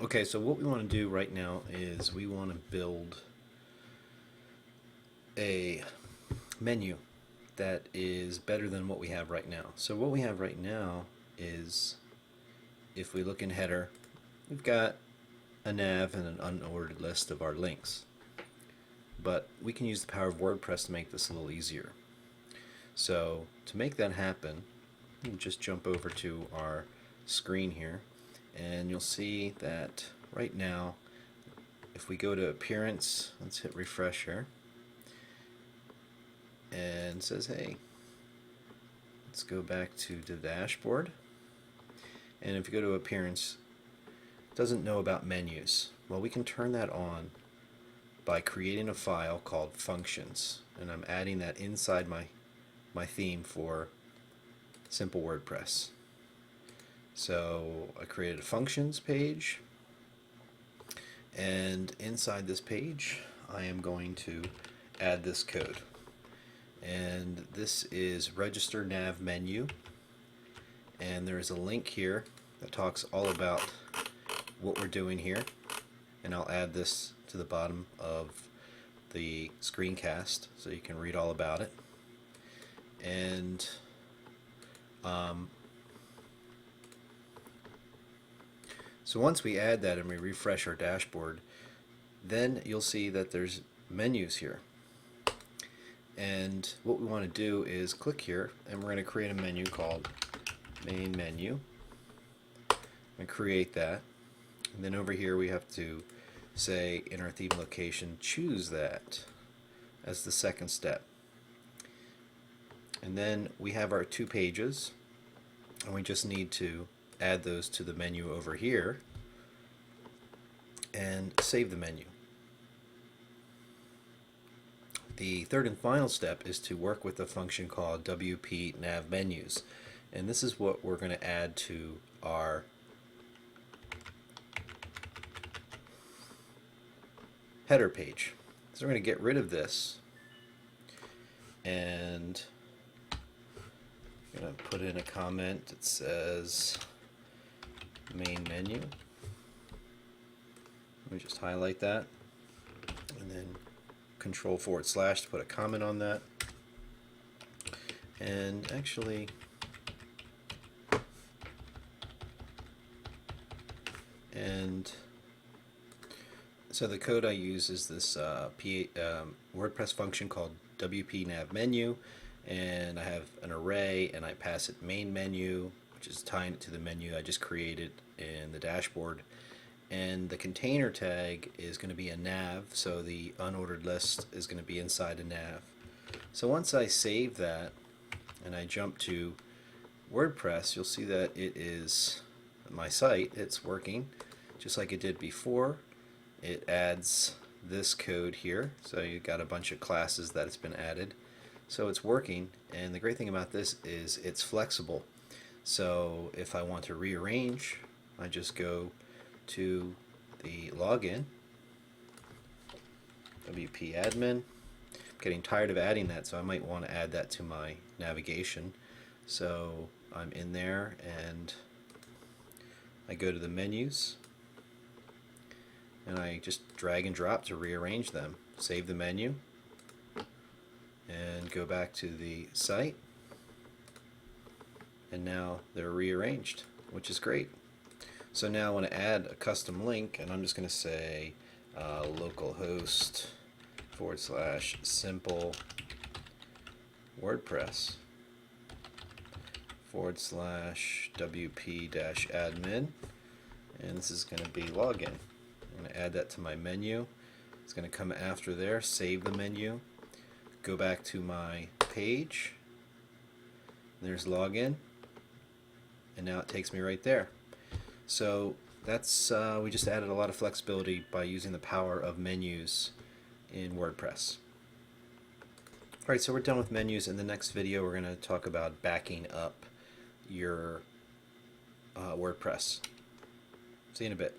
Okay, so what we want to do right now is we want to build a menu that is better than what we have right now. So what we have right now is, if we look in header, we've got a nav and an unordered list of our links. But we can use the power of WordPress to make this a little easier. So to make that happen, you can just jump over to our screen here, and you'll see that right now, if we go to appearance, let's hit refresh here, and it says, hey, let's go back to the dashboard. And if you go to appearance, it doesn't know about menus. Well, we can turn that on by creating a file called functions, and I'm adding that inside my theme for simple WordPress. So I created a functions page, and inside this page I am going to add this code, and this is register nav menu, and there is a link here that talks all about what we're doing here, and I'll add this to the bottom of the screencast so you can read all about it. And so once we add that and we refresh our dashboard, then you'll see that there's menus here. And what we want to do is click here, and we're going to create a menu called main menu, and create that. And then over here we have to say in our theme location, choose that as the second step. And then we have our two pages, and we just need to add those to the menu over here and save the menu. The third and final step is to work with a function called WP nav menus, and this is what we're going to add to our header page. So we're going to get rid of this, and I'm going to put in a comment that says main menu. Let me just highlight that, and then Control / to put a comment on that. And actually, so the code I use is this WordPress function called WP nav menu, and I have an array, and I pass it main menu, which is tying it to the menu I just created in the dashboard. And the container tag is going to be a nav, so the unordered list is going to be inside a nav. So once I save that and I jump to WordPress, you'll see that it is my site. It's working just like it did before. It adds this code here, so you've got a bunch of classes that it's been added. So it's working, and the great thing about this is it's flexible. So if I want to rearrange, I just go to the login, WP admin. I'm getting tired of adding that, so I might want to add that to my navigation. So I'm in there, and I go to the menus, and I just drag and drop to rearrange them. Save the menu and go back to the site, and now they're rearranged, which is great. So now I want to add a custom link, and I'm just going to say localhost / simple WordPress / WP-admin, and this is going to be login. I'm going to add that to my menu. It's going to come after there, save the menu, go back to my page, there's login, and now it takes me right there. So that's we just added a lot of flexibility by using the power of menus in WordPress. Alright, so we're done with menus. In the next video we're going to talk about backing up your WordPress. See you in a bit.